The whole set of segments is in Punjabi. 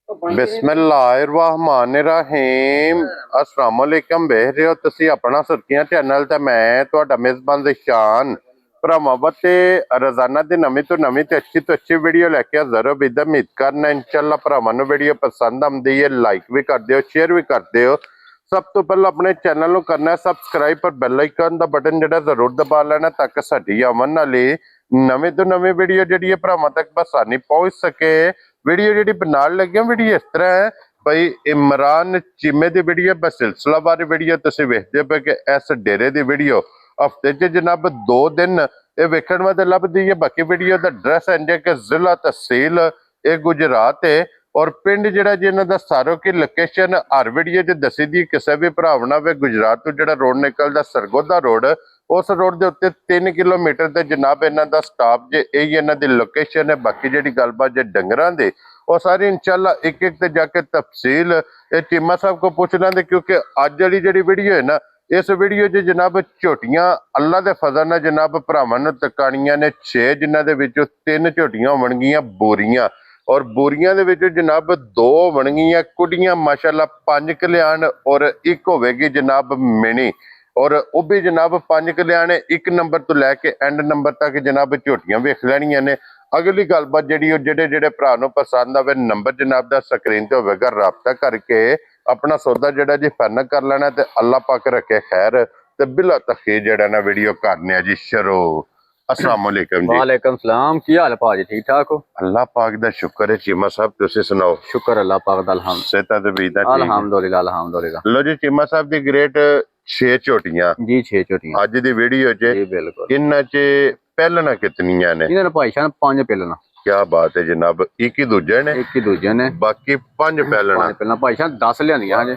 बिस्मिल्लाहिर्रहमानिर्रहीम अस्सलाम वालेकुम। देख रहे हो तुसी अपना सुर्खियां चैनल ते मैं तुहाडा मेजबान ज़िशान भरावां ते रोजाना दी नवीं तो अच्छी वीडियो लैके हाज़र हो। बिद उम्मीद करना इंशाअल्लाह भरावां नूं वीडियो पसंद आउंदी है, लाइक भी कर दिओ, शेयर भी कर दिओ। सब तो पहले अपने चैनल नूं करना है सबसक्राइब पर बेल आइकन दा बटन जिहड़ा जरूर दबा लेना ताकि साडी आवन वाली नवीं तो नवीं वीडियो जिहड़ी है भरावां तक आसानी पहुंच सके। वीडियो जी बनाने लगे वीडियो इस तरह है भाई इमरान चीमे की वीडियो सिलसिलावार वीडियो तुसीं वेखदे पे कि इस डेरे की वीडियो हफ्ते च जनाब 2 दिन ये वेखण वास्ते लभदी है। बाकी वीडियो का एड्रैस है कि जिला तहसील ये गुजरात है और पिंड जिहड़ा जी इन्हां दा सारो की लोकेशन हर वीडियो च दसी दी। किसी भी भरावना वे गुजरात तो जिहड़ा रोड निकलदा सरगोदा रोड उस रोड के उत्ते 3 किलोमीटर ते जनाब इन्हां दा स्टाप जे यही इन्हां दी लोकेशन है। बाकी जिहड़ी गलबात जे डंगरां दी और सारी इंशाल्लाह एक एक ते जाके तफसील ये चीमा साहब को पूछना दे, क्योंकि अज वाली जिहड़ी वीडियो है ना इस वीडियो च जनाब झोटियां अल्लाह दे फजल नाल जनाब भरावां नूं तकाणियां ने 6 जिन्हां दे विचों 3 झोटियां होणगीਆਂ बोरियां और बोरियां दे विच जनाब 2 होणगीਆਂ कुड़ियां माशाअल्लाह 5 कल्याण और एक होवेगी जनाब मिनी और वह भी जनाब 5 कल्याण 1 नंबर तो लैके एंड नंबर तक जनाब झोटियां वेख लैणियां ने। अगली गलबात जिहड़ी जेडे जेडे भरा नूं पसंद आवे नंबर जनाब दा स्क्रीन ते होवेगा, राबता करके अपना सौदा जिहड़ा जी फाइनल कर लेना ते अल्लाह पाक रखे खैर ते बिला तखीर जिहड़ा ना वीडियो करने जी शुरू। अस्सलाम वालेकुम जी। वालेकुम सलाम, की हाल है भाजी? ठीक ठाक हो? अल्लाह पाक दा शुक्र है। चीमा साहब तुसीं सुनाओ? शुक्र अल्लाह पाक दा, अल्हम्दुलिल्लाह सेहतां ते बीदा ठीक है? अल्हम्दुलिल्लाह अल्हम्दुलिल्लाह। लो जी चीमा साहब the great 6 झोटियां ji 6 झोटियां a the video च जी बिल्कुल। इन्हां च पहलना कितनियां ने? इन्हां ने भाई शान 5 पेलना। क्या बात है जनाब, एक ही दूजे ने? एक ही दूजे ने, बाकी 5 पहलना। 5 पेलना भाई शान 10 लियांदियां जे,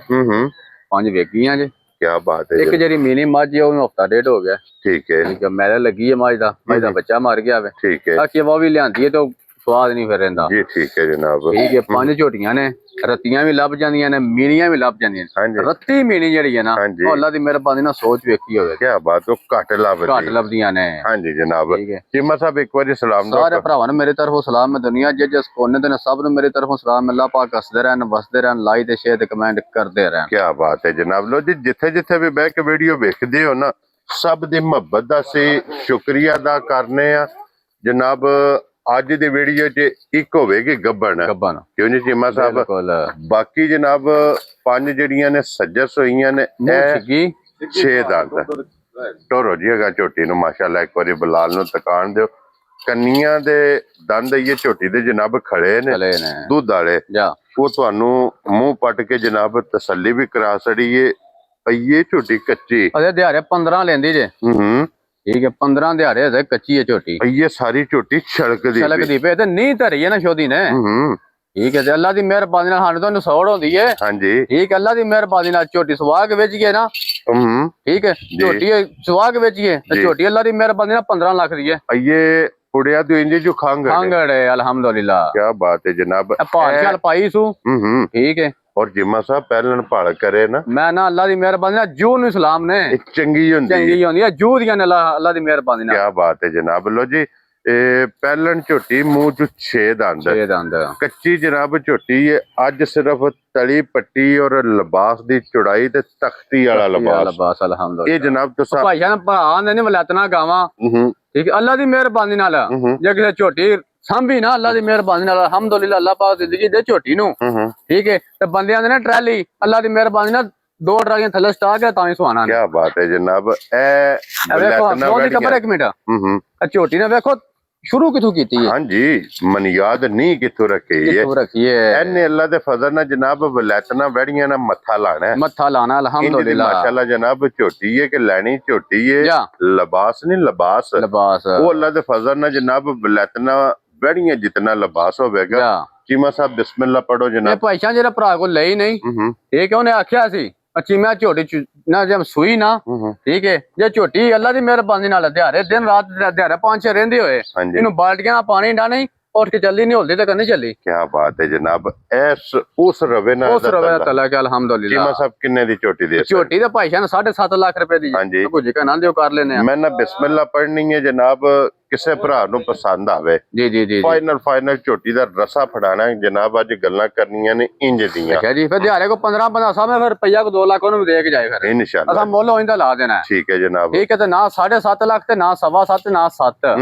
5 वेगियां जे। क्या बात है। एक जेरी मिनी मझ है वो हफ्ता डेढ़ हो गया। ठीक है, ठीक है, मैले लगी है मझ दा बच्चा मर गया वे। ठीक है बाकी वो भी लियांदी है तो स्वाद नहीं फिर रहिंदा जी। ठीक है जनाब, ठीक है। 5 झोटियां ने, रत्तियां भी लभ जांदियां ने, मीनियां भी लभ जांदियां हाँ जी। ने। रत्ती मीनी जेहड़ी है ना हाँ जी। ओ अल्लाह दी मेहरबानी नाल सोच वेखी होवे क्या बात, वो घट घट लभदियां ने। हाँ जी जनाब। ठीक है, चीमा साहब एक बार सलाम दो सारे भरावां नूं मेरी तरफों सलाम है। दुनिया जिस कोने ते ने सब नूं मेरी तरफों सलाम। अल्लाह पाक हसदे रहन वसदे रहन, लाइक ते शेयर ते कमेंट करदे रहन। क्या बात है जनाब। लो जी जिथे जिथे भी बह के वीडियो वेखदे हो ना सब दी मुहब्बत दा असीं शुक्रिया अदा करने आ जनाब। अज दी वीडियो च एक होवेगी गब्बन, गब्बन क्यों जी चीमा साहब? बिल्कुल। बाकी जनाब 5 जिहड़ियां ने सज्जस होईयां ने मुंह छिगी 6 दंद टोरो जी अगा झोटी नूं माशाअल्लाह एक बारी बलाल नूं तकान दिओ। कन्नियां दे दंद ये झोटी दे जनाब खड़े ने चले ने दुध वाले, जा वो तुहानू मुंह पट के जनाब तसल्ली भी करा छड़ी है। ये झोटी कच्ची अरे दिहाड़े 15 लेंदी जे। ठीक है, 15 दिहाड़े है कच्ची है झोटी। ये सारी झोटी छलकदी पे ते नी धरी है ना शोधी ने। ठीक है, अल्लाह दी मेहरबानी नाल हाने तो नसौड़ होंदी है। हाँ जी। ठीक है, अल्लाह दी मेहरबानी नाल झोटी सुवा के बेच गए ना। ठीक है, झोटी सुवा के बेच गए तो झोटी अल्लाह दी मेहरबानी नाल 15 लाख दी है। ये पुड़िया तो इंजी जो खांगड़ है अल्हम्दुलिल्लाह। क्या बात है जनाब। पाल पाई सू। ठीक है, और जिम्मा साहब पहलन पाल करे ना मैं ना अल्लाह दी मेहरबानी नाल जू नूं सलाम ने चंगी होंदी है जू दियां ने अल्लाह दी मेहरबानी नाल। क्या बात है जनाब। लो जी पहलन झोटी मुंह च 6 दंद कच्ची जनाब झोटी है। अज सिर्फ तली पट्टी और लिबास दी चौड़ाई ते तख्ती वाला लिबास अल्हम्दुलिल्लाह। ये जनाब तुसा भाई जान भरा ने वलैतना गावां। ठीक है, अल्लाह दी मेहरबानी नाल जे किसे झोटी सांभी ना अल्लाह दी मेहरबानी नाल अल्हम्दुलिल्लाह अल्लाह पाक जिंदगी दे झोटी नूं। ठीक है, ते बंदियां दे ना ट्रैली अल्लाह दी मेहरबानी नाल 2 ट्रालियां थल्ले स्टाक है तां ही सुआना। क्या बात है जनाब। खबर एक मिनट झोटी ने वेखो शुरू किथों कीती है? हाँ जी, मनियाद नहीं किथों रखी है। एने अल्लाह दे फजल नाल जनाब वलैतना वैड़ियां ना मत्था लाना अल्हम्दुलिल्लाह। माशाअल्लाह जनाब झोटी है कि लैनी झोटी है लिबास नहीं लिबास वो अल्लाह दे फजल नाल जनाब वलैतना वैड़ियां जितना लिबास होवेगा। चीमा साहब बिस्मिल्लाह पढ़ो जनाब। पैसा जरा भरा को लई नहीं। ठीक है, उन्हें आख्या सी चीमा झोटी ना जब सुई ना। ठीक है, जे झोटी अल्लाह दी मेहरबानी नाल दिहाड़े दिन रात दिहाड़े 5-6 रहिंदे होए इन्हू बाल्टियां पानी डा नहीं और के चली नहीं होलदी ते कन्नी चली। क्या बात है जनाब। उस रवे ना तला के अल्हम्दुलिल्लाह। चीमा साहब किन्ने दी झोटी दी? झोटी दे भाई शान 7.5 लाख रुपए दी। हां जी, कुछ का ना दियो कर लेने। मैं ना बिस्मिल्लाह पढ़नी है जनाब ਕਿਸੇ ਭਰਾ ਨੂੰ ਪਸੰਦ ਆਵੇ ਜੀ ਜੀ ਜੀ ਫਾਈਨਲ ਝੋਟੀ ਦਾ ਰਸਾ ਫੜਾਣਾ ਜਨਾਬ ਅੱਜ ਗੱਲਾਂ ਕਰਨੀਆਂ ਨੇ ਇੰਜ ਦੀਆਂ ਅੱਛਾ ਜੀ ਫਿਰ ਦਿਹਾੜੇ ਕੋ 15 15 ਸਾਹਮਣੇ ਫਿਰ ਰੁਪਈਆ ਕੋ 2 ਲੱਖ ਉਹਨੂੰ ਵੀ ਦੇ ਕੇ ਜਾਏ ਫਿਰ ਇਨਸ਼ਾਅੱਲਾ ਅਸਾਂ ਮੁੱਲ ਹੋਇੰਦਾ ਲਾ ਦੇਣਾ ਠੀਕ ਹੈ ਜਨਾਬ ਠੀਕ ਹੈ ਤੇ ਨਾ 7.5 ਲੱਖ ਤੇ ਨਾ 7.5 ਨਾ 7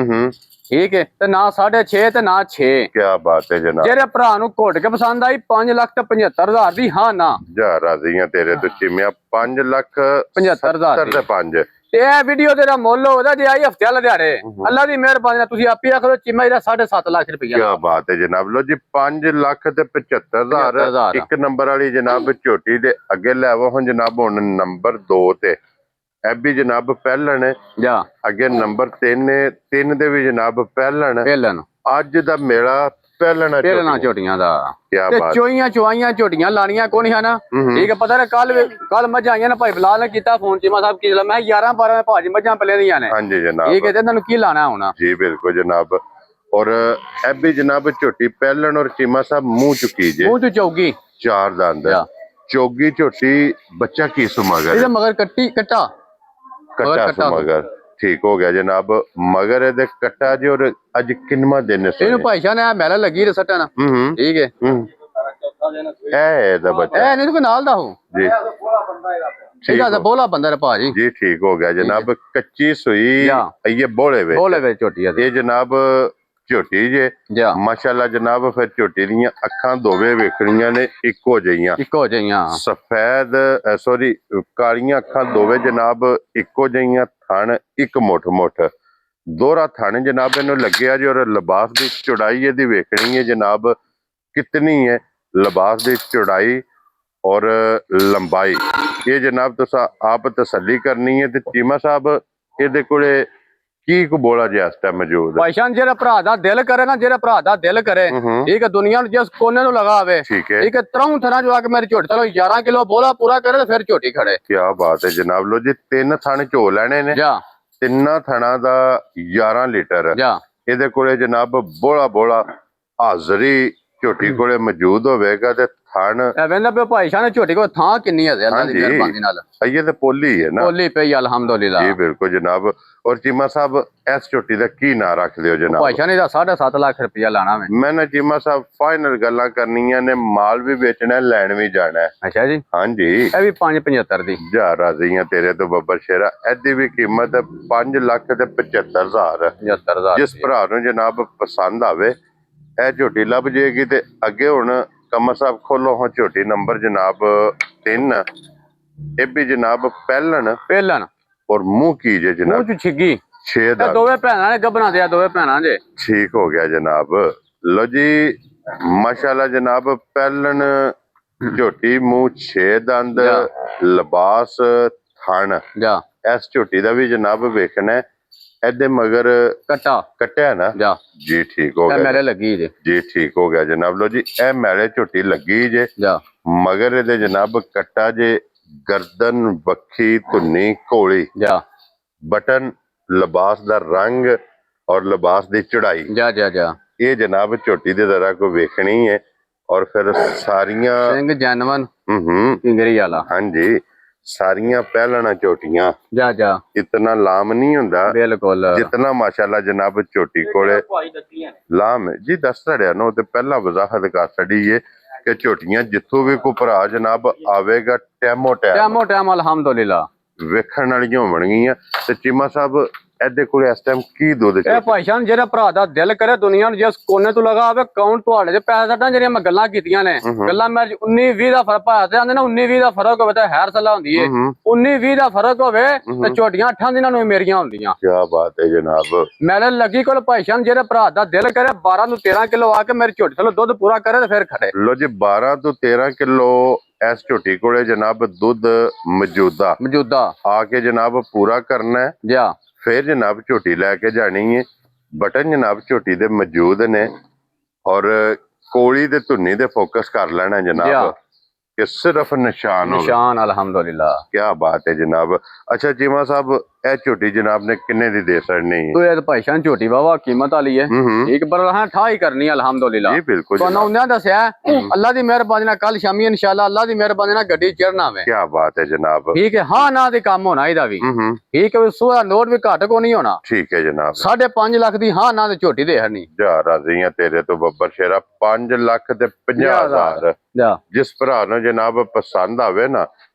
ਠੀਕ ਹੈ ਤੇ ਨਾ 6.5 ਤੇ ਨਾ 6 ਕੀ ਬਾਤ ਹੈ ਜਨਾਬ ਜਿਹੜੇ ਭਰਾ ਨੂੰ ਘੁੱਟ ਕੇ ਪਸੰਦ ਆਈ 5 ਲੱਖ ਤੇ 75,000 ਦੀ ਹਾਂ ਨਾ ਜਾ ਰਾਜ਼ੀਆਂ ਤੇਰੇ ਤੋਂ ਚਿਮਿਆ 5 ਲੱਖ 75,000 ਤੇ 5 ਤੇ ਇਹ ਵੀਡੀਓ ਤੇਰਾ ਮੁੱਲ ਉਹਦਾ ਜੇ ਆਈ ਹਫਤੇ ਵਾਲੇ ਦਿਹਾੜੇ ਅੱਲਾ ਦੀ ਮਿਹਰਬਾਨੀ ਨਾਲ ਤੁਸੀਂ ਆਪੇ ਆਖੋ ਚੀਮਾ ਇਹਦਾ 7.5 ਲੱਖ ਰੁਪਈਆ ਕੀ ਬਾਤ ਹੈ ਜਨਾਬ ਲੋ ਜੀ 5 ਲੱਖ ਤੇ 75,000 ਇੱਕ ਨੰਬਰ ਵਾਲੀ ਜਨਾਬ ਝੋਟੀ ਦੇ ਅੱਗੇ ਲੈਵੋ ਹੁਣ ਜਨਾਬ ਹੁਣ ਨੰਬਰ 2 ਤੇ ਇਹ ਵੀ ਜਨਾਬ ਪਹਿਲਣ ਜਾ ਅੱਗੇ ਨੰਬਰ 3 ਦੇ ਵੀ ਜਨਾਬ ਪਹਿਲਣ ਅੱਜ ਦਾ ਮੇਲਾ ਪਹਿਲਣਾ ਝੋਟੀਆਂ ਦਾ ਕੀ ਤੇ ਬਾਤ ਚੋਈਆਂ ਝੋਟੀਆਂ ਲਾਣੀਆਂ ਕੋਣ ਹਨ ਠੀਕ ਹੈ ਪਤਾ ਨਾ ਕੱਲ ਮੱਝਾਂ ਆਈਆਂ ਨਾ ਭਾਈ ਬਲਾਲ ਨੇ ਕੀਤਾ ਫੋਨ ਚੀਮਾ ਸਾਹਿਬ ਕੀ ਮੈਂ 11 12 ਭਾਜੀ ਮੱਝਾਂ ਪਲੇ ਦੀਆਂ ਨੇ ਹਾਂਜੀ ਜਨਾਬ ਠੀਕ ਹੈ ਤੇ ਇਹਨਾਂ ਨੂੰ ਕੀ ਲਾਣਾ ਹੁਣ ਜੀ ਬਿਲਕੁਲ ਜਨਾਬ ਔਰ ਇਹ ਵੀ ਜਨਾਬ ਝੋਟੀ ਪਹਿਲਣ ਔਰ ਚੀਮਾ ਸਾਹਿਬ ਮੂੰਹ ਚੁੱਕੀ ਜੇ ਮੂੰਹ ਚ ਚੌਗੀ 4 ਦੰਦ ਚੌਗੀ ਝੋਟੀ ਬੱਚਾ ਕੀ ਸੁਮਗਰ ਇਹਦੇ ਮਗਰ ਕੱਟਾ ਕੱਟਾ ਸੁਮਗਰ ਠੀਕ ਹੋ ਗਿਆ ਜਨਾਬ ਮਗਰ ਇਹਦੇ ਕੱਟਾ ਜੀ ਔਰ ਅੱਜ ਕਿੰਨਵਾਂ ਦਿਨ ਇਹਨੂੰ ਭਾਈ ਸਾਹਿਬ ਨੇ ਮੈਲਾ ਲੱਗੀ ਰਸਟਣ ਠੀਕ ਹੈ ਇਹ ਦਾ ਬੱਚਾ ਇਹ ਨਹੀਂ ਕੋਈ ਨਾਲ ਦਾ ਹੋ ਜੀ ਠੀਕ ਹੈ ਬੋਲਾ ਬੰਦਾ ਰ ਭਾਜੀ ਜੀ ਠੀਕ ਹੋ ਗਿਆ ਜਨਾਬ ਕੱਚੀ ਸੂਈ ਇਹ ਬੋਲੇ ਵਿੱਚ ਝੋਟੀ ਇਹ ਜਨਾਬ ਝੋਟੀ ਜੇ ਮਾਸ਼ਾਅੱਲਾ ਜਨਾਬ ਫਿਰ ਝੋਟੀ ਦੀਆਂ ਅੱਖਾਂ ਦੋਵੇਂ ਵੇਖਣੀਆਂ ਨੇ ਇੱਕੋ ਜਿਹੀਆਂ ਸਫੈਦ ਸੌਰੀ ਕਾਲੀਆਂ ਅੱਖਾਂ ਦੋਵੇਂ ਜਨਾਬ ਇੱਕੋ ਜਿਹੀਆਂ ਥਣ ਇੱਕ ਮੁੱਠ ਦੋਹਰਾ ਥਣ ਜਨਾਬ ਇਹਨੂੰ ਲੱਗਿਆ ਜੀ ਔਰ ਲਿਬਾਸ ਦੀ ਚੌੜਾਈ ਇਹਦੀ ਵੇਖਣੀ ਹੈ ਜਨਾਬ ਕਿਤਨੀ ਹੈ ਲਿਬਾਸ ਦੀ ਚੌੜਾਈ ਔਰ ਲੰਬਾਈ ਇਹ ਜਨਾਬ ਤੁਸੀਂ ਆਪ ਤਸੱਲੀ ਕਰਨੀ ਹੈ ਤੇ ਚੀਮਾ ਸਾਹਿਬ ਇਹਦੇ ਕੋਲੇ ਕੀ ਕੋ ਬੋਲਾ ਜੇ ਇਸ ਟਾਈਮ ਮੌਜੂਦ ਭਾਈਸ਼ਾਨ ਜਿਹੜਾ ਭਰਾ ਦਾ ਦਿਲ ਕਰੇ ਨਾ ਜਿਹੜਾ ਭਰਾ ਦਾ ਦਿਲ ਕਰੇ ਠੀਕ ਹੈ ਦੁਨੀਆ ਨੂੰ ਜਿਸ ਕੋਨੇ ਨੂੰ ਲਗਾਵੇ ਠੀਕ ਹੈ ਤਰ੍ਹਾਂ ਥਣਾ ਜੋ ਆ ਕੇ ਮੇਰੀ ਝੋਟੀ ਚਲੋ 11 ਕਿਲੋ ਬੋਲਾ ਪੂਰਾ ਕਰੇ ਤੇ ਫਿਰ ਝੋਟੀ ਖੜੇ ਕੀ ਬਾਤ ਹੈ ਜਨਾਬ ਲੋ ਜੀ 3 ਥਣ ਝੋ ਲੈਣੇ ਨੇ ਤਿੰਨਾਂ ਥਣਾ ਦਾ 11 ਲੀਟਰ ਇਹਦੇ ਕੋਲੇ ਜਨਾਬ ਬੋਲਾ ਹਾਜ਼ਰੀ ਝੋਟੀ ਕੋਲੇ ਮੌਜੂਦ ਹੋਵੇਗਾ ਤੇ ਥਣ ਵੇਂਦਾ ਪਿਓ ਭਾਈ ਸਾਹਿਬ ਨੇ ਝੋਟੀ ਕੋ ਥਾਂ ਕਿੰਨੀ ਹੈ ਅੱਲਾ ਦੀ ਮਿਹਰਬਾਨੀ ਨਾਲ ਇਹ ਤੇ ਪੋਲੀ ਹੈ ਨਾ ਪੋਲੀ ਪਈ ਅਲਹਮਦੁਲਿਲਾ ਜੀ ਬਿਲਕੁਲ ਜਨਾਬ ਔਰ ਚੀਮਾ ਸਾਹਿਬ ਇਸ ਝੋਟੀ ਦਾ ਕੀ ਨਾਂ ਰੱਖਦੇ ਹੋ ਜਨਾਬ ਭਾਈ ਸਾਹਿਬ ਨੇ 7.5 ਲੱਖ ਰੁਪਇਆ ਲਾਣਾ ਮੈਂ ਨਾ ਚੀਮਾ ਸਾਹਿਬ ਫਾਈਨਲ ਗੱਲਾਂ ਕਰਨੀਆਂ ਨੇ ਮਾਲ ਵੀ ਵੇਚਣਾ ਲੈਣ ਵੀ ਜਾਣਾ ਅੱਛਾ ਜੀ ਹਾਂਜੀ ਇਹ ਵੀ 5.75 ਦੀ ਜਾ ਰਾਜ਼ੀਆਂ ਤੇਰੇ ਤੋਂ ਬੱਬਰ ਸ਼ੇਰਾ ਇਹਦੀ ਵੀ ਕੀਮਤ 5 ਲੱਖ ਤੇ 75,000 ਜਿਸ ਭਰਾ ਨੂੰ ਜਨਾਬ ਪਸੰਦ ਆਵੇ ਇਹ ਝੋਟੀ ਲੱਭ ਜੇਗੀ ਤੇ ਅੱਗੇ ਹੁਣ ਕਮਰ ਸਾਹਿਬ ਖੋਲੋ ਹਾਂ ਝੋਟੀ ਨੰਬਰ ਜਨਾਬ 3 ਇਹ ਵੀ ਜਨਾਬ ਪਹਿਲਣ ਔਰ ਮੂੰਹ ਕੀ ਜੇ ਜਨਾਬ ਮੂੰਹ ਚ ਛਿੱਗੀ 6 ਦਾ ਦੋਵੇਂ ਭੈਣਾਂ ਨੇ ਗੱਭਣਾ ਦੇ ਦੋਵੇਂ ਭੈਣਾਂ ਜੇ ਠੀਕ ਹੋ ਗਿਆ ਜਨਾਬ ਲੋ ਜੀ ਮਾਸ਼ਾਅੱਲਾ ਜਨਾਬ ਪਹਿਲਣ ਝੋਟੀ ਮੂੰਹ 6 ਦੰਦ ਲਿਬਾਸ ਥਣ ਇਸ ਝੋਟੀ ਦਾ ਵੀ ਜਨਾਬ ਵੇਖਣਾ ਇਹਦੇ ਮਗਰ ਕੱਟਿਆ ਨਾ ਜੀ ਠੀਕ ਹੋ ਗਿਆ ਮੈਲੇ ਲੱਗੀ ਜੀ ਠੀਕ ਹੋ ਗਿਆ ਜਨਾਬ ਲੋ ਜੀ ਇਹ ਮੈਲੇ ਝੋਟੀ ਲੱਗੀ ਜੇ ਮਗਰ ਇਹਦੇ ਜਨਾਬ ਕੱਟਾ ਜੇ ਗਰਦਨ ਬੱਖੀ ਧੁੰਨੀ ਕੋਲੀ ਬਟਨ ਲਿਬਾਸ ਦਾ ਰੰਗ ਔਰ ਲਿਬਾਸ ਦੀ ਚੜਾਈ ਇਹ ਜਨਾਬ ਝੋਟੀ ਦੇ ਜ਼ਰਾ ਕੋ ਵੇਖਣੀ ਹੈ ਔਰ ਫਿਰ ਸਾਰੀਆਂ ਸਿੰਘ ਜਨਵਨ ਇੰਗਰੀ ਵਾਲਾ ਹਾਂਜੀ ਸਾਰੀਆਂ ਪਹਿਲਣਾ ਝੋਟੀਆਂ ਇਤਨਾ ਲਾਮ ਨਹੀਂ ਹੁੰਦਾ ਬਿਲਕੁਲ ਜਿਤਨਾ ਮਾਸ਼ਾਅੱਲਾ ਜਨਾਬ ਝੋਟੀ ਕੋਲੇ ਲਾਮ ਜੀ ਦੱਸ ਰੜਿਆ ਨਾ ਤੇ ਪਹਿਲਾਂ ਵਜ਼ਾਹਤ ਕਰ ਛੜੀ ਏ ਕਿ ਝੋਟੀਆਂ ਜਿੱਥੋਂ ਵੀ ਕੋ ਭਰਾ ਜਨਾਬ ਆਵੇਗਾ ਟੈਮੋ ਟੈਮ ਅਲਹਮਦੁਲਿਲਾ ਵੇਖਣ ਵਾਲੀਆਂ ਹੋਣਗੀਆਂ ਤੇ ਚੀਮਾ ਸਾਹਿਬ ਇਹਦੇ ਕੋਲ ਇਸ ਟਾਈਮ ਕੀ ਦੁੱਧ ਇਹ ਭਾਈ ਸਾਹਿਬ ਜਿਹੜਾ ਭਰਾ ਦਾ ਦਿਲ ਕਰੇ ਦੁਨੀਆ ਨੂੰ ਜਿਸ ਕੋਨੇ ਤੋਂ ਲਗਾ ਆਵੇ ਕਾਊਂਟ ਤੁਹਾਡੇ ਦੇ ਪੈਸੇ ਸੱਟਾਂ ਜਿਹੜੀਆਂ ਮੈਂ ਗੱਲਾਂ ਕੀਤੀਆਂ ਨੇ ਗੱਲਾਂ ਮੈਂ 19-20 ਦਾ ਫਰਕ ਪਾਇਆ ਤੇ ਆਂਦੇ ਨਾ 19-20 ਦਾ ਫਰਕ ਹੋਵੇ ਤਾਂ ਹੈਰ ਸਲਾਹ ਹੁੰਦੀ ਏ 19-20 ਦਾ ਫਰਕ ਹੋਵੇ ਤੇ ਝੋਟੀਆਂ 8 ਦਿਨਾਂ ਨੂੰ ਮੇਰੀਆਂ ਹੁੰਦੀਆਂ ਕੀ ਬਾਤ ਹੈ ਜਨਾਬ ਮੇਰੇ ਲੱਗੀ ਕੋਲ ਭਾਈ ਸਾਹਿਬ ਜਿਹੜੇ ਭਰਾ ਦਾ ਦਿਲ ਕਰੇ 12 ਨੂੰ 13 ਕਿਲੋ ਆ ਕੇ ਮੇਰੀ ਝੋਟੀ ਚਲੋ ਦੁੱਧ ਪੂਰਾ ਕਰੇ ਤੇ ਫਿਰ ਖੜੇ ਲੋ ਜੀ 12 ਤੋਂ 13 ਕਿਲੋ ਇਸ ਝੋਟੀ ਕੋਲੇ ਜਨਾਬ ਦੁੱਧ ਮੌਜੂਦਾ ਆ ਕੇ ਜਨਾਬ ਪੂਰਾ ਕਰਨਾ ਹੈ ਫਿਰ ਜਨਾਬ ਝੋਟੀ ਲੈ ਕੇ ਜਾਣੀ ਹੈ ਬਟਨ ਜਨਾਬ ਝੋਟੀ ਦੇ ਮੌਜੂਦ ਨੇ ਔਰ ਕੋਲੀ ਤੇ ਧੁੰਨੀ ਤੇ ਫੋਕਸ ਕਰ ਲੈਣਾ ਜਨਾਬ ਕਿ ਸਿਰਫ ਨਿਸ਼ਾਨ ਅਲਹਮਦੁਲਿਲਾ ਕੀ ਬਾਤ ਹੈ ਜਨਾਬ ਅੱਛਾ ਚੀਮਾ ਸਾਹਿਬ ਇਹ ਝੋਟੀ ਜਨਾਬ ਨੇ ਕਿੰਨੇ ਦੀ ਦੇ ਛੱਡਣੀ ਹੈ? तो ये तो भाईशान छोटी बाबा कीमत वाली है ठीक पर हाँ ठाई करनी है अल्हम्दुलिल्लाह जी बिल्कुल तो ना उन्हें दसिया अल्लाह दी मेहरबानी नाल कल शामी इंशाल्लाह अल्लाह दी मेहरबानी नाल गड्डी चढ़ना वे क्या बात है जनाब। ठीक है हाँ ना दे काम होना इहदा भी ठीक है सुहा नोट भी घट को नहीं होना ठीक है जनाब। 5.5 लाख दी हाँ ना दे झोटी दे हरनी ਜਾ ਰਾਜ਼ੀਆਂ ਤੇਰੇ ਤੋਂ ਬੱਬਰ ਸ਼ੇਰਾ 5,50,000 जा ਜਿਸ ਭਰਾ ਨੂੰ ਜਨਾਬ ਪਸੰਦ ਆਵੇ ਨਾ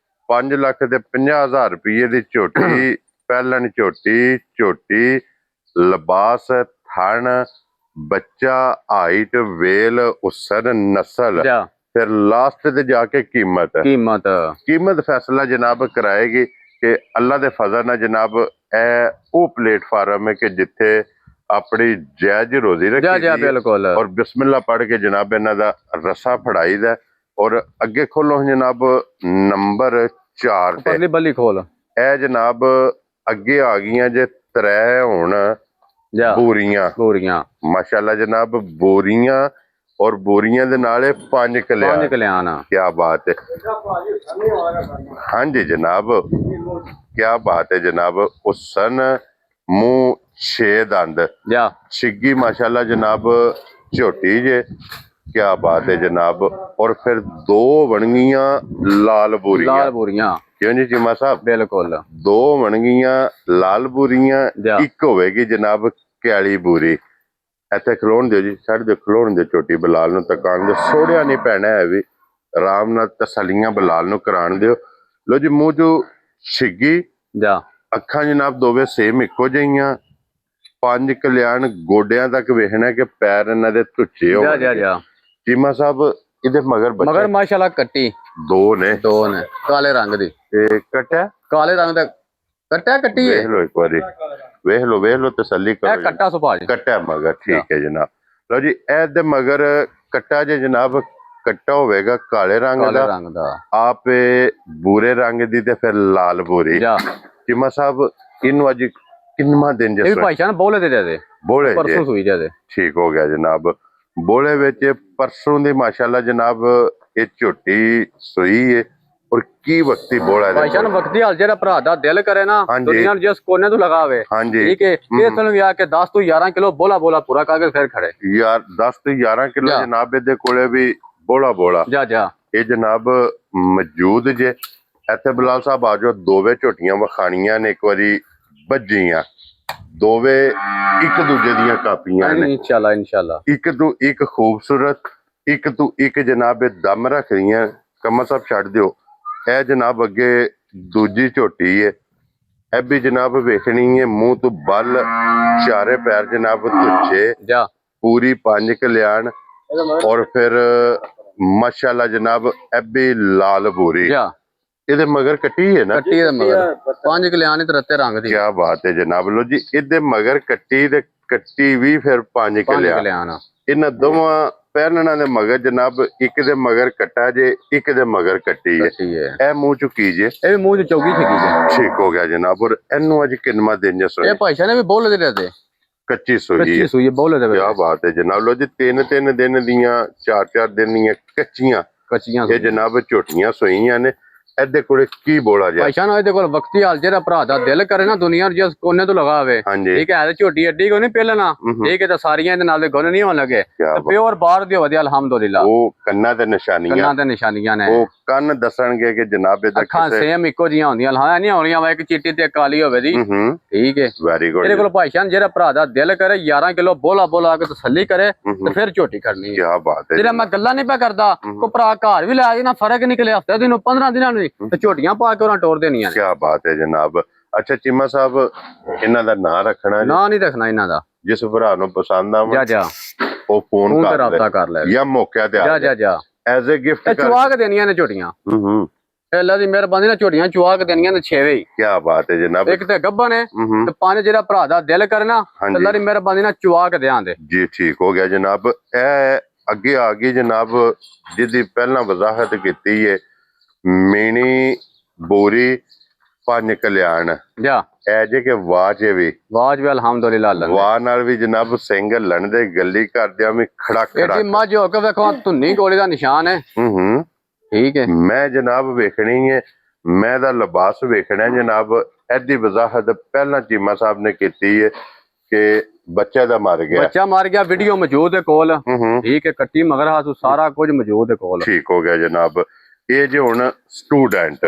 5,50,000 ਰੁਪਏ ਦੀ ਝੋਟੀ ਪਹਿਲਣ ਝੋਟੀ ਲਿਬਾਸ ਥਣ ਬੱਚਾ ਹਾਈਟ ਵੇਲ ਉਸਰ ਨਸਲ जा ਫਿਰ ਲਾਸਟ ਤੇ ਜਾ ਕੇ ਕੀਮਤ ਫੈਸਲਾ ਜਨਾਬ ਕਰਾਏਗੀ ਕਿ ਅੱਲਾ ਦੇ ਫਜ਼ਲ ਨਾਲ ਜਨਾਬ ਇਹ ਉਹ ਪਲੇਟਫਾਰਮ ਹੈ ਕਿ ਜਿੱਥੇ ਆਪਣੀ ਜਾਇਜ਼ ਰੋਜ਼ੀ जा जा ਰੱਖੀ बिल्कुल ਔਰ ਬਿਸਮਿਲ੍ਲਾ ਪੜ੍ਹ ਕੇ ਜਨਾਬ ਇਹਨਾਂ ਦਾ ਰੱਸਾ ਫੜਾਈਦਾ ਔਰ ਅੱਗੇ ਖੋਲੋ ਜਨਾਬ ਨੰਬਰ 4 ਤੇ परली बल्ली खोल ਇਹ ਜਨਾਬ ਅੱਗੇ ਆ ਗਈਆਂ ਜੇ ਤਰੇ ਹੁਣ जा ਬੋਰੀਆਂ पूरियां ਮਾਸ਼ਾਅੱਲਾ ਜਨਾਬ ਬੋਰੀਆਂ ਔਰ ਬੋਰੀਆਂ ਦੇ ਨਾਲ ਇਹ 5 ਕਲਿਆਣ पांच कल्याण क्या बात है। हाँ जी जनाब क्या बात है जनाब उसन मुंह 6 दंद जा छिग्गी माशाल्लाह जनाब झोटी जे क्या बात है जनाब और फिर 2 बनगियां लाल बोरियां लाल पूरियां क्यों जी चीमा साहब बिल्कुल 2 बनगियां लाल बोरियां जा। एक होवेगी जनाब कैली बोरी ਇੱਥੇ ਖਲੋਣ ਦਿਓ ਜੀ ਛੱਡ ਦਿਓ ਖਲੋਣ ਦਿਓ ਝੋਟੀ ਬਲਾਲ ਨੂੰ ਤਕਾਣ ਦਿਓ ਸੋੜਿਆ ਨਹੀਂ ਪੈਣਾ ਹੈ ਵੀ ਆਰਾਮ ਨਾਲ ਤਸੱਲੀਆਂ ਬਲਾਲ ਨੂੰ ਕਰਾਣ ਦਿਓ ਲੋ ਜੀ ਮੂੰਹ ਚੋਂ ਛਿੱਗੀ जा ਅੱਖਾਂ ਜਨਾਬ ਦੋਵੇਂ ਸੇਮ ਇੱਕੋ ਜਿਹੀਆਂ 5 ਕਲਿਆਣ ਗੋਡਿਆਂ ਤੱਕ ਵੇਖਣਾ ਕਿ ਪੈਰ ਇਹਨਾਂ ਦੇ ਧੁੱਚੇ जा ਹੋਣ जा जा ਚੀਮਾ ਸਾਹਿਬ ਇਹਦੇ ਮਗਰ मगर ਬੱਚੇ माशाल्लाह कट्टी 2 ਨੇ दो ने काले रंग दी ਤੇ ਕਟਾ काले रंग दा कट्टा कट्टी है ਵੇਖ ਲਓ ਇੱਕ ਵਾਰੀ ਵੇਖ ਲਓ ਤਸੱਲੀ ए ਕਰੋ ਜੀ। कट्टा सुभाष ਕੱਟਾ ਮਗਰ ਠੀਕ ਹੈ ਜਨਾਬ ਲਓ ਜੀ ਇਹ ਦੇ ਮਗਰ ਕੱਟਾ ਜੇ ਜਨਾਬ ਕੱਟਾ ਹੋਵੇਗਾ ਕਾਲੇ ਰੰਗ काले ਦਾ रंग दा ਆਪੇ ਬੂਰੇ ਰੰਗ ਦੀ ਤੇ ਫਿਰ ਲਾਲ ਬੂਰੀ जा ਚੀਮਾ ਸਾਹਿਬ ਇਹਨੂੰ ਅੱਜ ਕਿੰਨਾ ਦਿਨ ये भी ਜੇ भाईशान बोले दे दे ਬੋਲੇ परसों ਜੇ सुई दे ਠੀਕ ਹੋ ਗਿਆ ਜਨਾਬ ਬੋਲੇ ਵਿੱਚ ਪਰਸੋਂ ਦੀ ਮਾਸ਼ਾਅੱਲਾ ਜਨਾਬ ਇਹ ਝੋਟੀ ਸੋਈ ਹੈ ਔਰ ਕੀ ਵਕਤੀ ਬੋਲਾ ਇਹਦੇ ਭਾਈਸ਼ਾਨ ਕੋਲ। ਵਕਤੀ ਹਾਲ ਜਿਹੜਾ ਭਰਾ ਦਾ ਦਿਲ ਕਰੇ ਨਾ ਹਾਂਜੀ। ਦੁਨੀਆ ਨੂੰ ਜਿਸ ਕੋਨੇ ਤੋਂ ਲਗਾਵੇ ਹਾਂਜੀ ਠੀਕ ਹੈ ਇਹ ਤੁਹਾਨੂੰ ਵੀ ਆ ਕੇ 10 ਤੋਂ 11 ਕਿਲੋ ਬੋਲਾ ਪੂਰਾ ਕਰਕੇ ਫਿਰ ਖੜੇ ਯਾਰ 10 ਤੋਂ 11 ਕਿਲੋ ਜਾ। ਜਨਾਬ ਇਹਦੇ ਕੋਲੇ ਵੀ ਬੋਲਾ ਜਾ ਜਾ ਇਹ ਜਨਾਬ ਮੌਜੂਦ ਜੇ ਇੱਥੇ ਬਲਾਲ ਸਾਹਿਬ ਆ ਜਾਓ ਦੋਵੇਂ ਝੋਟੀਆਂ ਵਿਖਾਣੀਆਂ ਨੇ ਇੱਕ ਵਾਰੀ ਵੱਜੀਆਂ ਦੋਵੇਂ ਇੱਕ ਦੂਜੇ ਦੀਆਂ ਕਾਪੀਆਂ ਨੇ ਇਨਸ਼ਾਅੱਲਾ ਇੱਕ ਤੋਂ ਇੱਕ ਖੂਬਸੂਰਤ ਇੱਕ ਤੋਂ ਇੱਕ ਜਨਾਬ ਇਹ ਦਮ ਰੱਖ ਰਹੀਆਂ ਕਮਾ ਸਾਹਿਬ ਛੱਡ ਦਿਓ ਇਹ ਜਨਾਬ ਅੱਗੇ ਦੂਜੀ ਝੋਟੀ ਹੈ ਇਹ ਵੀ ਜਨਾਬ ਵੇਖਣੀ ਹੈ ਮੂੰਹ ਤੋਂ ਬੱਲ ਚਾਰੇ ਪੈਰ ਜਨਾਬ ਧੁੱਚੇ ਜਾ पूरी 5 कल्याण और फिर माशाल्लाह जनाब एबी लाल भूरी ਜਾ ਇਹਦੇ ਮਗਰ ਕੱਟੀ ਹੈ ਨਾ ਕੱਟੀ ਦੇ ਮਗਰ 5 ਕਲਿਆਣ ਤੇ ਰੱਤੇ ਰੰਗ ਦੀ ਕੀ ਬਾਤ ਹੈ ਜਨਾਬ ਲੋ ਜੀ ਇਹਦੇ ਮਗਰ ਕੱਟੀ ਤੇ ਕੱਟੀ ਵੀ ਫਿਰ 5 5 ਕਲਿਆਣ ਕਲਿਆਣ ਇਹਨਾਂ ਦੋਵਾਂ ਪਹਿਲਣਾ ਦੇ ਮਗਰ ਜਨਾਬ ਇੱਕ ਦੇ ਮਗਰ ਕੱਟਾ ਜੇ ਇੱਕ ਦੇ ਮਗਰ ਕੱਟੀ ਹੈ ਕੱਟੀ ਹੈ ਇਹ ਮੂੰਹ ਚੁੱਕੀ ਜੇ ਇਹ ਵੀ ਮੂੰਹ ਚ ਚੌਗੀ ਠਗੀ ਜੇ ਠੀਕ ਹੋ ਗਿਆ ਜਨਾਬ ਔਰ ਇਹਨੂੰ ਅੱਜ ਕਿੰਨਾ ਦਿਨ ਜੇ ਸੋਏ ਇਹ ਭਾਈਸ਼ਾ ਨੇ ਵੀ ਬੋਲ ਦੇ ਰਹਤੇ ਕੱਚੀ ਸੋਈ ਕੱਚੀ ਹੈ ਸੂਈ ਬੋਲ ਦੇ ਕੀ ਬਾਤ ਹੈ ਜਨਾਬ ਲੋ ਜੀ 3 ਦਿਨ ਦੀਆਂ 4 ਦਿਨ ਦੀਆਂ ਕੱਚੀਆਂ ਕੱਚੀਆਂ ਇਹ ਜਨਾਬ ਝੋਟੀਆਂ ਸੋਈਆਂ ਨੇ ਇਹਦੇ ਕੋਲੇ ਕੀ ਬੋਲਾ ਜਾ ਭਾਈਸ਼ਾ ਨੂੰ ਇਹਦੇ ਕੋਲ ਵਕਤੀ ਹਾਲ ਜਿਹੜਾ ਭਰਾ ਦਾ ਦਿਲ ਕਰੇ ਨਾ ਦੁਨੀਆ ਨੂੰ ਜਿਸ ਕੋਨੇ ਤੋਂ ਲਗਾਵੇ ਹਾਂਜੀ ਠੀਕ ਹੈ ਝੋਟੀ ਅੱਡੀ ਕੋ ਨਹੀਂ ਪਹਿਲਣਾ ਠੀਕ ਹੈ ਤਾਂ ਸਾਰੀਆਂ ਇਹਦੇ ਨਾਲ ਦੇ ਗੁਣ ਨਹੀਂ ਹੋਣ ਲੱਗੇ ਪਿਓਰ ਬਾਹਰ ਦੀ ਵਧੀਆ ਅਲਹਮਦੁਲਿਲਾ ਉਹ ਕੰਨਾਂ ਤੇ ਨਿਸ਼ਾਨੀਆਂ ਕੰਨਾਂ ਤੇ ਨਿਸ਼ਾਨੀਆਂ ਨੇ ਉਹ ਕੰਨ ਦੱਸਣਗੇ ਕਿ ਜਨਾਬ ਇਹਦਾ ਅੱਖਾਂ ਸੇਮ ਇੱਕੋ ਜੀਆਂ ਹੁੰਦੀਆਂ ਹਾਂ ਨਹੀਂ ਹੋਣੀਆਂ ਵਾ ਇੱਕ ਚਿੱਟੀ ਤੇ ਕਾਲੀ ਹੋਵੇ ਦੀ ਹੂੰ ਠੀਕ ਹੈ ਵੈਰੀ ਗੁੱਡ ਇਹਦੇ ਕੋਲ ਭਾਈਸ਼ਾਨ ਜਿਹੜਾ ਭਰਾ ਦਾ ਦਿਲ ਕਰੇ 11 ਕਿਲੋ ਬੋਲਾ ਕੇ ਤਸੱਲੀ ਕਰੇ ਤੇ ਫਿਰ ਝੋਟੀ ਕਰਨੀ ਕੀ ਹੈ ਬਾਤ ਹੈ ਜਿਹੜਾ ਮੈਂ ਗੱਲਾਂ ਨਹੀਂ ਪਿਆ ਕਰਦਾ ਕੋ ਭਰਾ ਘਰ ਵੀ ਲੈ ਜਾਣਾ ਫਰਕ ਨਿਕਲੇ ਹਫਤੇ ਦਿਨ 15 ਦਿਨਾਂ ਨੂੰ ਤੇ ਝੋਟੀਆਂ ਪਾ ਕੇ ਉਹਨਾਂ ਟੋਰ ਦੇਣੀਆਂ ਕੀ ਬਾਤ ਹੈ ਜਨਾਬ ਅੱਛਾ ਚੀਮਾ ਸਾਹਿਬ ਇਹਨਾਂ ਦਾ ਨਾਂ ਰੱਖਣਾ ਜੀ ਨਾ ਨਹੀਂ ਰੱਖਣਾ ਇਹਨਾਂ ਦਾ ਜਿਸ ਭਰਾ ਨੂੰ ਪਸੰਦ ਆਵੇ ਜਾ ਉਹ ਫੋਨ ਫੋਨ ਤੇ ਕਰ ਰਾਬਤਾ ਲੈ ਕਰ ਲੈ ਜਾਂ ਮੌਕੇ ਤੇ ਆ ਜਾ ਐਜ਼ ਅ ਗਿਫਟ ਇਹ ਕਰ ਚੁਆ ਕੇ ਦੇਣੀਆਂ ਨੇ ਝੋਟੀਆਂ ਹੂੰ ਇਹ ਅੱਲਾ ਦੀ ਮਿਹਰਬਾਨੀ ਨਾਲ ਝੋਟੀਆਂ ਚੁਆ ਕੇ ਦੇਣੀਆਂ ਨੇ 6ਵੇਂ ਹੀ ਕੀ ਬਾਤ ਹੈ ਜਨਾਬ ਇੱਕ ਤੇ ਗੱਬਨ ਹੈ ਹੂੰ ਤੇ ਪੰਜ ਜਿਹੜਾ ਭਰਾ ਦਾ ਦਿਲ ਕਰਨਾ ਹਾਂਜੀ। ਅੱਲਾ ਦੀ ਮਿਹਰਬਾਨੀ ਨਾਲ ਚੁਆ ਕੇ ਦੇਆਂ ਦੇ ਜੀ ਠੀਕ ਹੋ ਗਿਆ ਜਨਾਬ ਇਹ ਅੱਗੇ ਆ ਗਈ ਜਨਾਬ ਜਿਹਦੀ ਪਹਿਲਾਂ ਵਜ਼ਾਹਤ ਕੀਤੀ ਹੈ ਮੀਣੀ ਬੋਰੀ 5 ਕਲਿਆਣ ਜਾ ਇਹ ਜੇ ਕਿ ਵਾਚ ਵੀ ਵਾਜ ਵੀ ਅਲਹਮਦੁਲਿਲਾ ਅੱਲਾ ਵਾਹ ਨਾਲ ਵੀ ਜਨਾਬ ਸਿੰਘ ਲਣ ਦੇ ਗੱਲੀ ਕਰਦਿਆਂ ਵੀ ਖੜਾ ਇਹ ਖੜਾ ਜੀ ਮੱਝ ਹੋ ਕੇ ਵੇਖੋ ਧੁੰਨੀ ਗੋਲੀ ਦਾ ਨਿਸ਼ਾਨ ਹੈ ਹੂੰ ਠੀਕ ਹੈ ਮੈਂ ਜਨਾਬ ਵੇਖਣੀ ਹੈ ਮੈਂ ਦਾ ਲਿਬਾਸ ਵੇਖਣਾ ਜਨਾਬ ਇਹਦੀ ਵਜ਼ਾਹਤ ਪਹਿਲਾਂ ਚੀਮਾ ਸਾਹਿਬ ਨੇ ਕੀਤੀ ਹੈ ਕਿ ਬੱਚਾ ਦਾ ਮਰ ਗਿਆ। ਬੱਚਾ ਮਰ ਗਿਆ, ਵੀਡੀਓ ਮੌਜੂਦ ਹੈ ਕੋਲ। ਹੂੰ ਠੀਕ ਹੈ, ਕੱਟੀ ਮਗਰ ਹਾਸੂ ਸਾਰਾ ਕੁਝ ਮੌਜੂਦ ਹੈ ਕੋਲ। ਠੀਕ ਹੋ ਗਿਆ ਜਨਾਬ। ਇਹ ਜੇ ਹੁਣ ਸਟੂਡੈਂਟ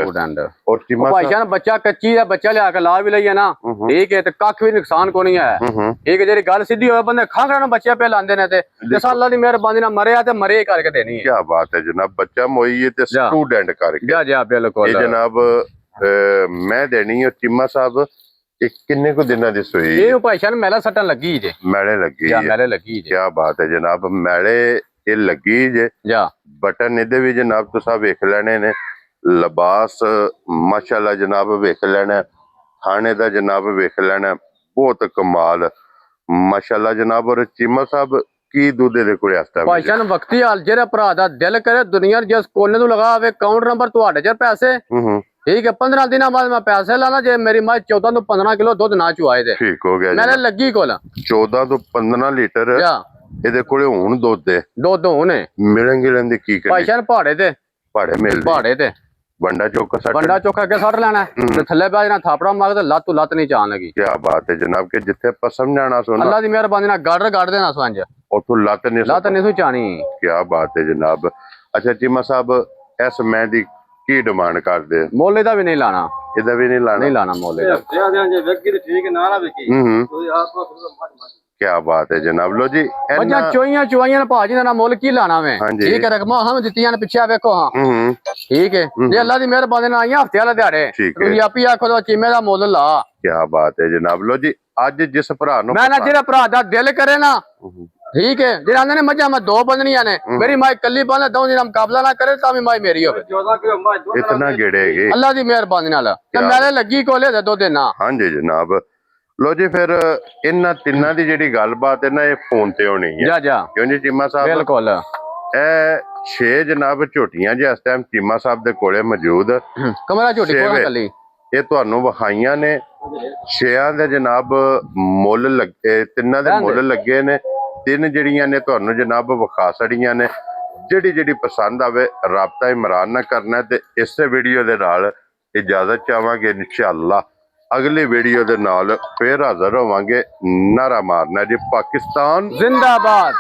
ਔਰ ਚੀਮਾ ਭਾਈ ਜਾਨ ਬੱਚਾ ਕੱਚੀ ਦਾ ਬੱਚਾ ਲਿਆ ਕੇ ਲਾ ਵੀ ਲਈਏ ਨਾ, ਠੀਕ ਹੈ, ਤੇ ਕੱਖ ਵੀ ਨੁਕਸਾਨ ਕੋ ਨਹੀਂ ਆਇਆ। ਠੀਕ ਹੈ, ਜਿਹੜੀ ਗੱਲ ਸਿੱਧੀ ਹੋਵੇ ਬੰਦੇ ਖਾਂ ਖਾਂ ਬੱਚੇ ਪੇ ਲਾਂਦੇ ਨੇ ਤੇ ਅੱਲਾਹ ਦੀ ਮਿਹਰਬਾਨੀ ਨਾਲ ਮਰਿਆ ਤੇ ਮਰੇ ਕਰਕੇ ਦੇਣੀ ਹੈ। ਕੀ ਬਾਤ ਹੈ ਜਨਾਬ, ਬੱਚਾ ਮੋਈਏ ਤੇ ਸਟੂਡੈਂਟ ਕਰਕੇ ਜਾ ਜਾ ਬਿਲਕੁਲ। ਇਹ ਜਨਾਬ ਮੈਂ ਦੇਣੀ ਹੈ ਚੀਮਾ ਸਾਹਿਬ। ਇਹ ਕਿੰਨੇ ਕੁ ਦਿਨਾਂ ਦੀ ਸੂਈ? ਇਹ ਭਾਈ ਜਾਨ ਮੈਲਾ ਸੱਟਣ ਲੱਗੀ ਜੇ, ਮੈਲੇ ਲੱਗੀ ਜਾਂ ਮੈਲੇ ਲੱਗੀ ਜੇ। ਕੀ ਬਾਤ ਹੈ ਜਨਾਬ, ਮੈਲੇ ਇਹ ਲੱਗੀ ਜੇ। ਜਾ ਬਟਨ ਇਹਦੇ ਵੀ ਜਨਾਬ ਤੁਸੀਂ ਵੇਖ ਲੈਣੇ ਨੇ, ਲਿਬਾਸ ਮਾਸ਼ਾਅੱਲਾ ਜਨਾਬ ਵੇਖ ਲੈਣਾ, ਖਾਣੇ ਦਾ ਜਨਾਬ ਵੇਖ ਲੈਣਾ, ਬਹੁਤ ਕਮਾਲ ਮਾਸ਼ਾਅੱਲਾ ਜਨਾਬ। ਔਰ ਚੀਮਾ ਸਾਹਿਬ ਕੀ ਦੁੱਧ ਦੇ ਕੋਲ ਆਸਤਾ ਭਾਈ ਜਾਨ ਵਕਤੀ ਹਾਲ ਜਿਹੜਾ ਭਰਾ ਦਾ ਦਿਲ ਕਰੇ ਦੁਨੀਆ ਜਿਸ ਕੋਨੇ ਨੂੰ ਲਗਾ ਆਵੇ, ਅਕਾਊਂਟ ਨੰਬਰ ਤੁਹਾਡੇ ਚ ਪੈਸੇ। ਠੀਕ ਹੈ, 15 ਦਿਨਾਂ ਬਾਅਦ ਮੈਂ ਪੈਸੇ ਲਾਣਾ ਜੇ ਮੇਰੀ ਮਾਂ 14 ਤੋਂ 15 ਕਿਲੋ ਦੁੱਧ ਨਾ ਚੁਆਏ ਦੇ। ਠੀਕ ਹੋ ਗਿਆ ਮੈਨੇ ਲੱਗੀ ਕੋਲ 14 ਤੋਂ 15 ਲੀਟਰ ਇਹਦੇ ਕੋਲੇ ਹੁਣ ਦੁੱਧ ਹੋਣੇ ਮਿਲਣਗੇ। ਲੈਂਦੇ ਕੀ ਕਰੀ ਭਾਈ ਜਾਨ ਪਹਾੜੇ ਤੇ ਪਹਾੜੇ ਤੇ ਵੰਡਾ ਚੋਕਾ ਅੱਗੇ ਸੱਟ ਲੈਣਾ ਤੇ ਥੱਲੇ ਬੈ ਜਾਣਾ, ਥਾਪੜਾ ਮਾਰ ਤੇ ਲੱਤ ਨਹੀਂ ਚਾਣ ਲੱਗੀ। ਕੀ ਬਾਤ ਹੈ ਜਨਾਬ, ਕਿ ਜਿੱਥੇ ਆਪਾਂ ਸਮਝਾਣਾ ਸੋਨਾ ਅੱਲਾ ਦੀ ਮਿਹਰਬਾਨੀ ਨਾਲ ਗੜ ਦੇਣਾ ਸੰਜ, ਉਥੋਂ ਲੱਤ ਨਹੀਂ ਸੋ ਚਾਣੀ। ਕੀ ਬਾਤ ਹੈ ਜਨਾਬ। ਅੱਛਾ ਚੀਮਾ ਸਾਹਿਬ, ਇਸ ਮੈਂ ਦੀ ਕੀ ਡਿਮਾਂਡ ਕਰਦੇ? ਮੋਲੇ ਦਾ ਵੀ ਨਹੀਂ ਲਾਣਾ, ਇਹਦਾ ਵੀ ਨਹੀਂ ਲਾਣਾ ਮੋਲੇ ਦਾ। ਕੀ ਬਾਤ ਹੈ ਜਨਾਬ। ਲੋ ਜੀ ਮੱਝਾਂ ਚੋਈਆਂ ਭਾਜੀ ਦਾ ਨਾ ਮੁੱਲ ਕੀ ਲਾਣਾ ਵੇ। ਠੀਕ ਹੈ, ਰਕਮਾਂ ਹਮ ਦਿੱਤੀਆਂ ਨੇ ਪਿੱਛੇ ਵੇਖੋ। ਹਾਂ ਠੀਕ ਹੈ, ਜੇ ਅੱਲਾ ਦੀ ਮਿਹਰਬਾਨੀ ਨਾਲ ਆਈਆਂ ਹਫਤੇ ਵਾਲੇ ਦਿਹਾੜੇ ਤੁਸੀਂ ਆਪੀ ਆਖੋ ਤਾਂ ਚੀਮੇ ਦਾ ਮੁੱਲ ਲਾ। ਕੀ ਬਾਤ ਹੈ ਜਨਾਬ। ਲੋ ਜੀ ਅੱਜ ਜਿਸ ਭਰਾ ਨੂੰ ਮੈਂ ਨਾ ਜਿਹੜਾ ਭਰਾ ਦਾ ਦਿਲ ਕਰੇ ਨਾ, ਠੀਕ ਹੈ, ਜਿਹੜੇ ਆਂਦੇ ਨੇ ਮੱਝਾਂ ਮੈਂ ਦੋ ਬੰਦਨੀਆਂ ਨੇ, ਮੇਰੀ ਮਾਈ ਕੱਲੀ ਬੰਦ ਦੋ ਜਿਹਨਾਂ ਮੁਕਾਬਲਾ ਨਾ ਕਰੇ ਤਾਂ ਵੀ ਮਾਈ ਮੇਰੀ ਹੋਵੇ। ਇਤਨਾ ਗੇੜੇਗੀ ਅੱਲਾ ਦੀ ਮਿਹਰਬਾਨੀ ਨਾਲ ਤੇ ਮੈਨੇ ਲੱਗੀ ਕੋਲੇ ਦੇ ਦੋ ਦਿਨ। ਹਾਂਜੀ ਜਨਾਬ। ਲੋ ਜੀ ਫਿਰ ਇਹਨਾਂ ਤਿੰਨਾਂ ਦੀ ਜਿਹੜੀ ਗੱਲਬਾਤ ਹੈ ਨਾ, ਇਹ ਫੋਨ ਤੇ ਹੋਣੀ ਹੈ। ਕਿਉਂ ਜੀ ਚੀਮਾ ਸਾਹਿਬ? ਬਿਲਕੁਲ। ਇਹ 6 ਜਨਾਬ ਝੋਟੀਆਂ ਜੇ ਇਸ ਟਾਈਮ ਚੀਮਾ ਸਾਹਿਬ ਦੇ ਕੋਲੇ ਮੌਜੂਦ। ਕਮਰਾ ਝੋਟੀ ਕੋਲ ਕੱਲੀ ਇਹ ਤੁਹਾਨੂੰ ਵਿਖਾਈਆਂ ਨੇ। 6 ਦੇ ਜਨਾਬ ਮੁੱਲ ਲੱਗੇ, ਤਿੰਨਾਂ ਦੇ ਮੁੱਲ ਲੱਗੇ ਨੇ। 3 ਜਿਹੜੀਆਂ ਨੇ ਤੁਹਾਨੂੰ ਜਨਾਬ ਵਿਖਾ ਛੜੀਆਂ ਨੇ। ਜਿਹੜੀ ਪਸੰਦ ਆਵੇ ਰਾਬਤਾ ਇਮਰਾਨ ਨਾਲ ਕਰਨਾ। ਤੇ ਇਸੇ ਵੀਡੀਓ ਦੇ ਨਾਲ ਇਜਾਜ਼ਤ ਚਾਹਾਂਗੇ। ਇਨਸ਼ਾਅੱਲਾ ਅਗਲੀ ਵੀਡੀਓ ਦੇ ਨਾਲ ਫੇਰ ਹਾਜ਼ਰ ਹੋਵਾਂਗੇ। ਨਾਰਾ ਮਾਰਨਾ ਜੀ ਪਾਕਿਸਤਾਨ ਜ਼ਿੰਦਾਬਾਦ।